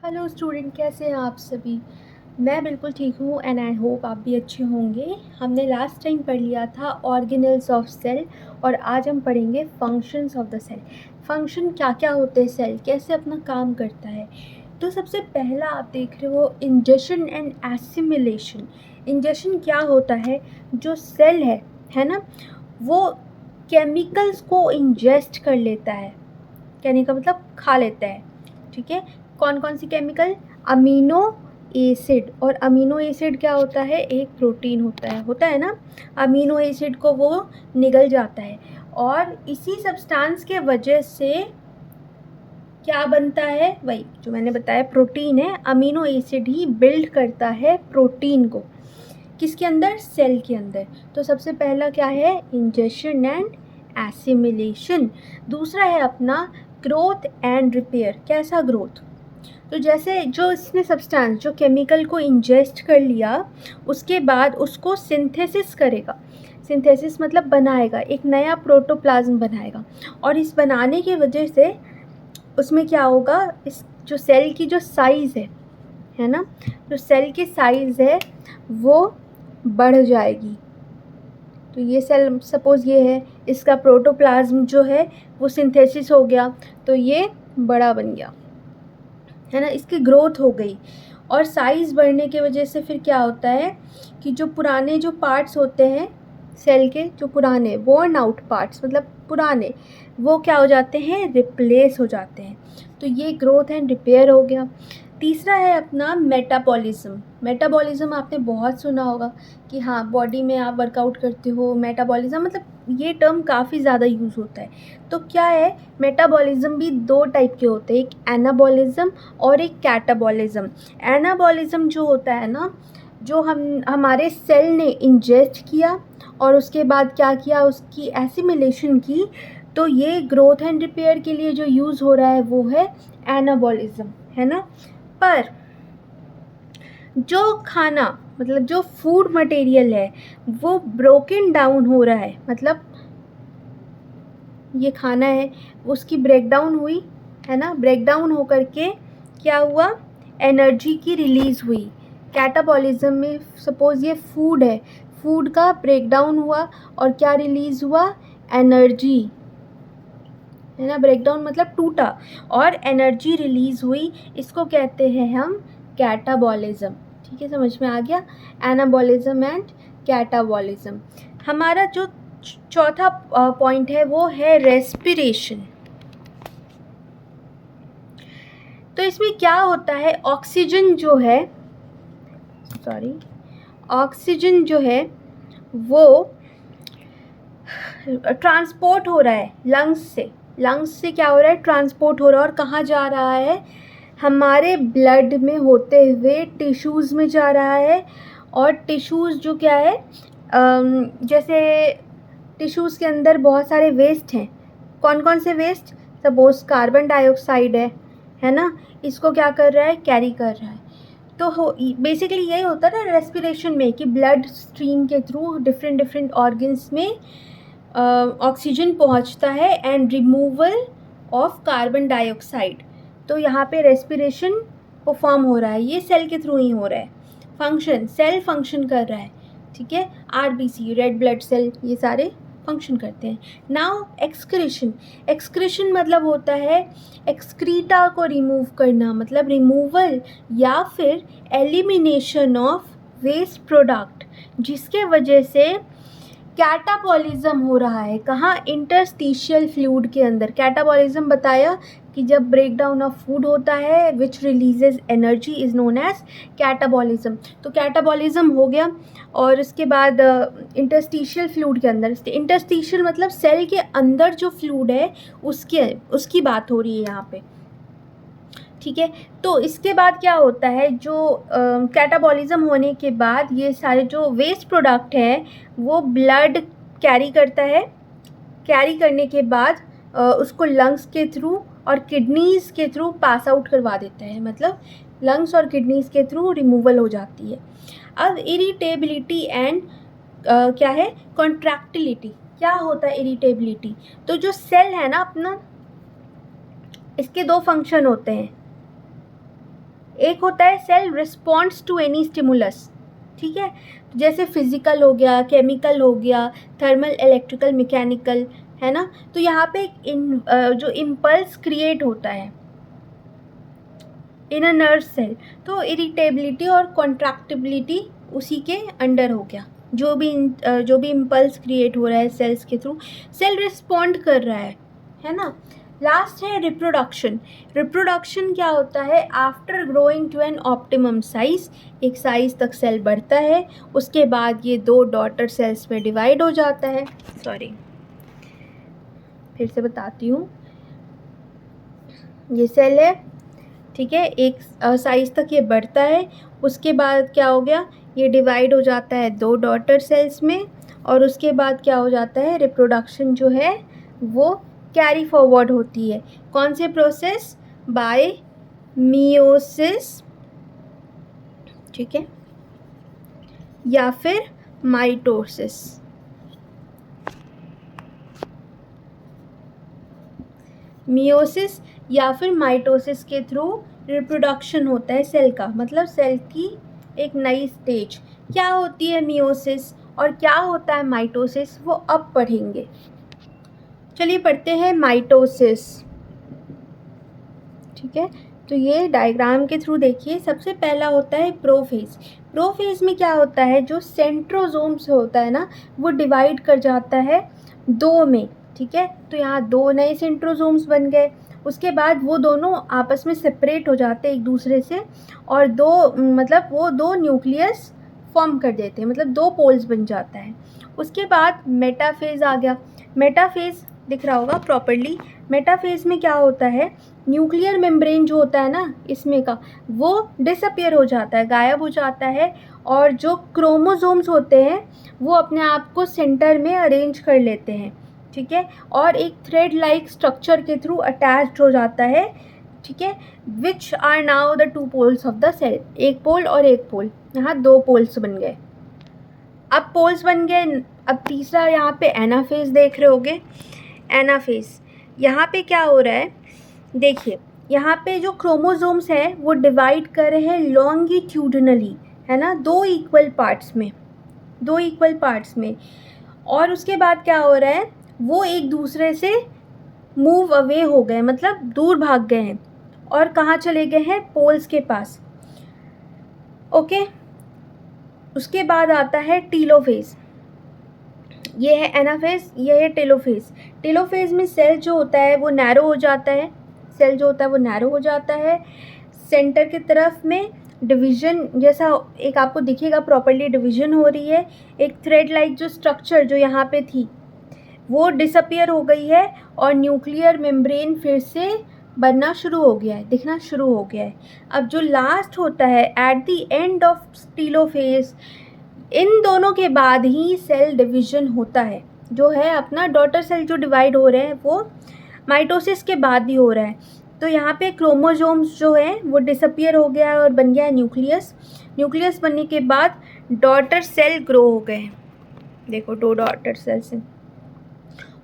Hello student, कैसे हैं आप सभी। मैं बिल्कुल ठीक हूँ एंड आई होप आप भी अच्छे होंगे। हमने लास्ट टाइम पढ़ लिया था ऑर्गेनेल्स ऑफ सेल और आज हम पढ़ेंगे functions of the cell. Function क्या क्या होते हैं, सेल कैसे अपना काम करता है। तो सबसे पहला आप देख रहे हो इंजेशन एंड एसिमिलेशन। इंजेशन क्या होता है, जो सेल है ना, वो केमिकल्स को इंजेस्ट कर लेता है। कहने का मतलब खा लेता है। ठीक है, कौन कौन सी केमिकल, अमीनो एसिड। और अमीनो एसिड क्या होता है, एक प्रोटीन होता है ना। अमीनो एसिड को वो निगल जाता है और इसी सब्सटेंस के वजह से क्या बनता है, वही जो मैंने बताया प्रोटीन है। अमीनो एसिड ही बिल्ड करता है प्रोटीन को, किसके अंदर, सेल के अंदर। तो सबसे पहला क्या है, इंजेशन एंड एसिमिलेशन। दूसरा है अपना ग्रोथ एंड रिपेयर। कैसा ग्रोथ, तो जैसे जो इसने सब्सटेंस, जो केमिकल को इंजेस्ट कर लिया, उसके बाद उसको सिंथेसिस करेगा। सिंथेसिस मतलब बनाएगा, एक नया प्रोटोप्लाज्म बनाएगा। और इस बनाने की वजह से उसमें क्या होगा, इस जो सेल की जो साइज़ है ना, जो सेल की साइज़ है वो बढ़ जाएगी। तो ये सेल सपोज़ ये है, इसका प्रोटोप्लाज्म जो है वो सिंथेसिस हो गया, तो ये बड़ा बन गया, है ना, इसकी ग्रोथ हो गई। और साइज़ बढ़ने की वजह से फिर क्या होता है कि जो पुराने जो पार्ट्स होते हैं सेल के, जो पुराने वॉर्न आउट पार्ट्स मतलब पुराने, वो क्या हो जाते हैं, रिप्लेस हो जाते हैं। तो ये ग्रोथ एंड रिपेयर हो गया। तीसरा है अपना मेटाबॉलिज्म। मेटाबॉलिज्म आपने बहुत सुना होगा कि हाँ, बॉडी में आप वर्कआउट करते हो, मेटाबॉलिज्म मतलब ये टर्म काफ़ी ज़्यादा यूज़ होता है। तो क्या है, मेटाबॉलिज्म भी दो टाइप के होते हैं, एक एनाबॉलिज्म और एक कैटाबॉलिज्म। एनाबॉलिज्म जो होता है ना, जो हमारे सेल ने इंजेस्ट किया और उसके बाद क्या किया, उसकी एसिमिलेशन की, तो ये ग्रोथ एंड रिपेयर के लिए जो यूज़ हो रहा है वो है एनाबॉलिज्म, है ना। पर जो खाना मतलब जो फूड मटेरियल है वो ब्रोकन डाउन हो रहा है, मतलब ये खाना है उसकी ब्रेकडाउन हुई, है ना, ब्रेकडाउन होकर के क्या हुआ, एनर्जी की रिलीज़ हुई। कैटाबॉलिज्म में सपोज़ ये फूड है, फूड का ब्रेकडाउन हुआ और क्या रिलीज़ हुआ, एनर्जी, है ना। ब्रेकडाउन मतलब टूटा और एनर्जी रिलीज़ हुई, इसको कहते हैं हम कैटाबॉलिज्म। ठीक है, समझ में आ गया, एनाबॉलिज्म एंड कैटाबॉलिज्म। हमारा जो चौथा पॉइंट है वो है रेस्पिरेशन। तो इसमें क्या होता है, ऑक्सीजन जो है, सॉरी, ऑक्सीजन जो है वो ट्रांसपोर्ट हो रहा है लंग्स से क्या हो रहा है, ट्रांसपोर्ट हो रहा है। और कहाँ जा रहा है, हमारे ब्लड में होते हुए टिश्यूज़ में जा रहा है। और टिश्यूज़ जो क्या है, जैसे टिश्यूज़ के अंदर बहुत सारे वेस्ट हैं। कौन कौन से वेस्ट, सपोज़ कार्बन डाइऑक्साइड है ना, इसको क्या कर रहा है, कैरी कर रहा है। तो बेसिकली यही होता है ना रेस्पिरेशन में, कि ब्लड स्ट्रीम के थ्रू डिफरेंट डिफरेंट ऑर्गन्स में ऑक्सीजन पहुंचता है and removal of carbon dioxide. तो यहाँ पे रेस्पिरेशन परफॉर्म हो रहा है, ये सेल के थ्रू ही हो रहा है। फंक्शन, सेल फंक्शन कर रहा है, ठीक है। आरबीसी, रेड ब्लड सेल, ये सारे फंक्शन करते हैं। Now excretion. एक्सक्रीशन मतलब होता है एक्सक्रीटा को रिमूव करना, मतलब रिमूवल या फिर एलिमिनेशन ऑफ वेस्ट प्रोडक्ट, जिसके वजह से कैटाबॉलिज्म हो रहा है। कहाँ, इंटरस्टिशियल फ्लूइड के अंदर। कैटाबॉलिज्म बताया कि जब ब्रेक डाउन ऑफ फूड होता है which releases energy is known as catabolism. तो कैटाबॉलिज्म हो गया और उसके बाद इंटरस्टिशियल फ्लूइड के अंदर, इंटरस्टिशियल मतलब सेल के अंदर जो फ्लूइड है उसकी बात हो रही है यहाँ पे, ठीक है। तो इसके बाद क्या होता है, जो कैटाबॉलिज्म होने के बाद ये सारे जो वेस्ट प्रोडक्ट हैं वो ब्लड कैरी करता है। कैरी करने के बाद उसको लंग्स के थ्रू और किडनीज़ के थ्रू पास आउट करवा देता है, मतलब लंग्स और किडनीज़ के थ्रू रिमूवल हो जाती है। अब इरिटेबिलिटी एंड क्या है, कॉन्ट्रैक्टिलिटी। क्या होता है इरिटेबिलिटी, तो जो सेल है ना अपना, इसके दो फंक्शन होते हैं। एक होता है cell responds to any stimulus, ठीक है, जैसे फिजिकल हो गया, केमिकल हो गया, थर्मल, इलेक्ट्रिकल, मैकेनिकल, है ना। तो यहाँ पे जो इम्पल्स क्रिएट होता है इन अ नर्व सेल, तो इरिटेबिलिटी और कॉन्ट्रैक्टिबिलिटी उसी के अंडर हो गया। जो भी इम्पल्स क्रिएट हो रहा है सेल्स के थ्रू, सेल रिस्पॉन्ड कर रहा है ना। लास्ट है रिप्रोडक्शन। रिप्रोडक्शन क्या होता है? After growing to an optimum size, एक साइज तक सेल बढ़ता है, उसके बाद ये 2 डॉटर सेल्स में डिवाइड हो जाता है। सॉरी, फिर से बताती हूँ। ये सेल है, ठीक है, एक साइज तक ये बढ़ता है, उसके बाद क्या हो गया, ये डिवाइड हो जाता है 2 डॉटर सेल्स में, और उसके बाद क्या हो जाता है, रिप्रोडक्शन जो है वो कैरी फॉरवर्ड होती है। कौन से प्रोसेस? बाय मियोसिस, ठीक है, या फिर माइटोसिस। मियोसिस या फिर माइटोसिस के थ्रू रिप्रोडक्शन होता है सेल का, मतलब सेल की एक नई स्टेज। क्या होती है मियोसिस और क्या होता है माइटोसिस, वो अब पढ़ेंगे। चलिए पढ़ते हैं माइटोसिस, ठीक है। तो ये डायग्राम के थ्रू देखिए, सबसे पहला होता है प्रोफेज। प्रोफेज में क्या होता है, जो सेंट्रोजोम्स होता है ना, वो डिवाइड कर जाता है 2 में, ठीक है। तो यहाँ 2 नए सेंट्रोजोम्स बन गए, उसके बाद वो दोनों आपस में सेपरेट हो जाते हैं एक दूसरे से, और वो 2 न्यूक्लियस फॉर्म कर देते हैं, मतलब 2 पोल्स बन जाता है। उसके बाद मेटाफेज आ गया। मेटाफेज दिख रहा होगा प्रॉपरली। मेटाफेज में क्या होता है, न्यूक्लियर मेम्ब्रेन जो होता है ना इसमें का, वो डिसअपियर हो जाता है, गायब हो जाता है, और जो क्रोमोसोम्स होते हैं वो अपने आप को सेंटर में अरेंज कर लेते हैं, ठीक है, और एक थ्रेड लाइक स्ट्रक्चर के थ्रू अटैच्ड हो जाता है, ठीक है, which are now the 2 poles of the cell. एक पोल और एक पोल, यहाँ 2 पोल्स बन गए। अब पोल्स बन गए, अब तीसरा यहाँ पे एनाफेज देख रहे होगे। एनाफेज, यहाँ पे क्या हो रहा है, देखिए यहाँ पे जो क्रोमोसोम्स है वो डिवाइड कर रहे हैं लॉन्गिट्यूडनली, है ना, 2 इक्वल पार्ट्स में, 2 इक्वल पार्ट्स में। और उसके बाद क्या हो रहा है, वो एक दूसरे से मूव अवे हो गए, मतलब दूर भाग गए हैं, और कहाँ चले गए हैं, पोल्स के पास। ओके, उसके बाद आता है टीलोफेज। ये है एनाफेज, ये है टेलोफेज। टेलोफेज में सेल जो होता है वो नैरो हो जाता है, सेल जो होता है वो नैरो हो जाता है, सेंटर की तरफ में डिवीजन जैसा एक आपको दिखेगा, प्रॉपर्ली डिवीजन हो रही है। एक थ्रेड लाइक जो स्ट्रक्चर जो यहाँ पे थी वो डिसअपियर हो गई है, और न्यूक्लियर मेम्ब्रेन फिर से बनना शुरू हो गया है, दिखना शुरू हो गया है। अब जो लास्ट होता है at the end of telophase, इन दोनों के बाद ही सेल डिवीजन होता है, जो है अपना डॉटर सेल जो डिवाइड हो रहे हैं वो माइटोसिस के बाद ही हो रहा है। तो यहाँ पे क्रोमोसोम्स जो है वो डिसअपियर हो गया है और बन गया है न्यूक्लियस। न्यूक्लियस बनने के बाद डॉटर सेल ग्रो हो गए, देखो 2 डॉटर सेल्स हैं।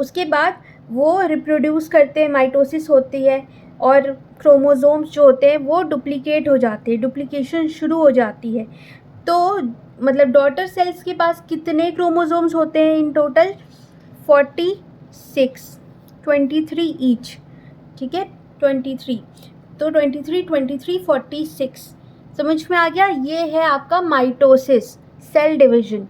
उसके बाद वो रिप्रोड्यूस करते हैं, माइटोसिस होती है, और क्रोमोसोम्स जो होते हैं वो डुप्लीकेट हो जाते हैं, डुप्लीकेशन शुरू हो जाती है। तो मतलब डॉटर सेल्स के पास कितने क्रोमोसोम्स होते हैं इन टोटल? 46, 23 ईच, ठीक है, 23। तो 23, 23, 46 समझ में आ गया। ये है आपका माइटोसिस, सेल डिवीजन।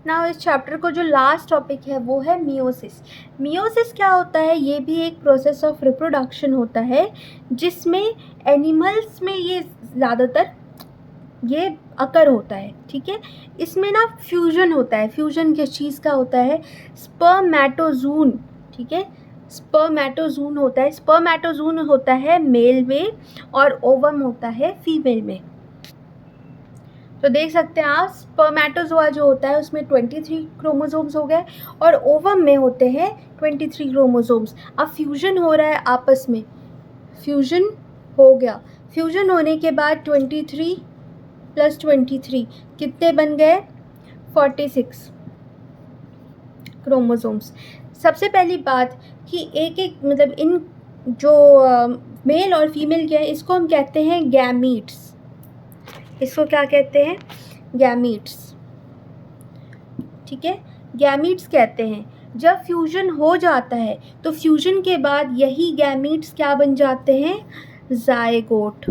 नाउ इस चैप्टर को जो लास्ट टॉपिक है वो है मियोसिस। मियोसिस क्या होता है? ये भी एक प्रोसेस ऑफ रिप्रोडक्शन होता है, जिसमें एनिमल्स में ये ज़्यादातर ये अकर होता है, ठीक है। इसमें ना फ्यूजन होता है। फ्यूजन किस चीज़ का होता है? स्पर्मेटोजून, ठीक है, स्पर्मेटोजून होता है। स्पर्मेटोजून होता है मेल में और ओवम होता है फीमेल में। तो देख सकते हैं आप, स्पर्मेटोजोआ जो होता है उसमें 23 क्रोमोसोम्स हो गए, और ओवम में होते हैं 23 क्रोमोसोम्स। अब फ्यूजन हो रहा है आपस में, फ्यूजन हो गया। फ्यूजन होने के बाद 23 + 23 कितने बन गए? 46 क्रोमोसोम्स। सबसे पहली बात कि एक एक मतलब इन जो मेल और फीमेल के हैं इसको हम कहते हैं गैमीट्स। इसको क्या कहते हैं? गैमीट्स। ठीक है, गैमीट्स कहते हैं। जब फ्यूजन हो जाता है तो फ्यूजन के बाद यही गैमीट्स क्या बन जाते हैं? जायगोट।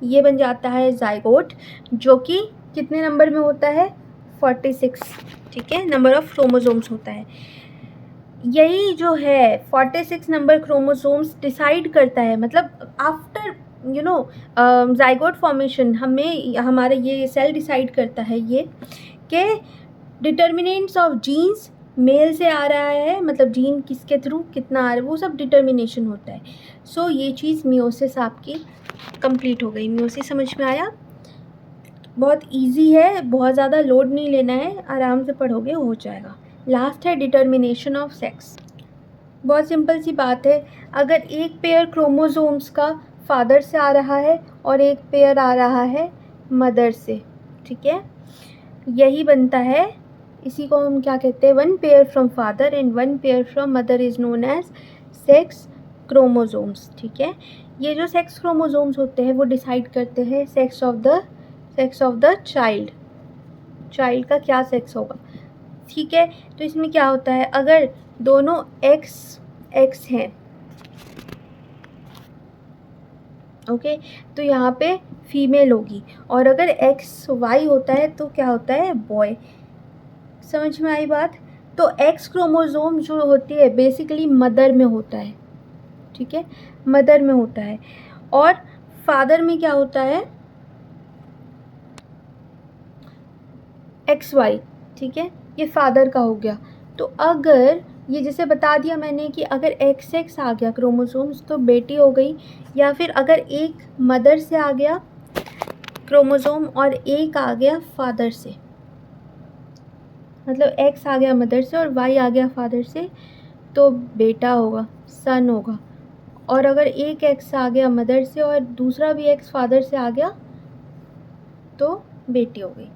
ये बन जाता है जायगोट, जो कि कितने नंबर में होता है? 46। ठीक है, नंबर ऑफ क्रोमोसोम्स होता है। यही जो है 46 नंबर क्रोमोसोम्स डिसाइड करता है, मतलब आफ्टर जाइगोट फॉर्मेशन हमें हमारे ये सेल डिसाइड करता है ये कि डिटर्मिनेंट्स ऑफ जीन्स मेल से आ रहा है, मतलब जीन किसके थ्रू कितना आ रहा है वो सब डिटर्मिनेशन होता है। सो ये चीज़ मियोसिस आपकी कंप्लीट हो गई। मियोसिस समझ में आया? बहुत इजी है, बहुत ज़्यादा लोड नहीं लेना है, आराम से पढ़ोगे हो जाएगा। लास्ट है डिटर्मिनेशन ऑफ सेक्स। बहुत सिंपल सी बात है, अगर एक पेयर क्रोमोसोम्स का फादर से आ रहा है और एक पेयर आ रहा है मदर से, ठीक है, यही बनता है। इसी को हम क्या कहते हैं? One pair from father and one pair from mother is known as sex chromosomes. ठीक है, ये जो सेक्स क्रोमोसोम्स होते हैं वो डिसाइड करते हैं सेक्स ऑफ द चाइल्ड का क्या सेक्स होगा। ठीक है, तो इसमें क्या होता है, अगर दोनों एक्स हैं, ओके, तो यहाँ पे फीमेल होगी, और अगर एक्स वाई होता है तो क्या होता है? बॉय। समझ में आई बात? तो एक्स क्रोमोसोम जो होती है बेसिकली मदर में होता है। ठीक है, मदर में होता है, और फादर में क्या होता है? X Y. ठीक है, ये फादर का हो गया। तो अगर ये जैसे बता दिया मैंने कि अगर एक्स आ गया क्रोमोसोम्स तो बेटी हो गई, या फिर अगर एक मदर से आ गया क्रोमोसोम और एक आ गया फादर से, मतलब एक्स आ गया मदर से और वाई आ गया फादर से, तो बेटा होगा, सन होगा। और अगर एक एक्स आ गया मदर से और दूसरा भी एक्स फादर से आ गया तो बेटी हो गई।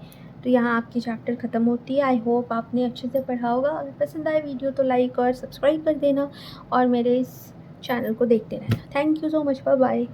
तो यहाँ आपकी चैप्टर ख़त्म होती है। आई होप आपने अच्छे से पढ़ा होगा। अगर पसंद आए वीडियो तो लाइक और सब्सक्राइब कर देना और मेरे इस चैनल को देखते रहना। Thank you so much, bye bye.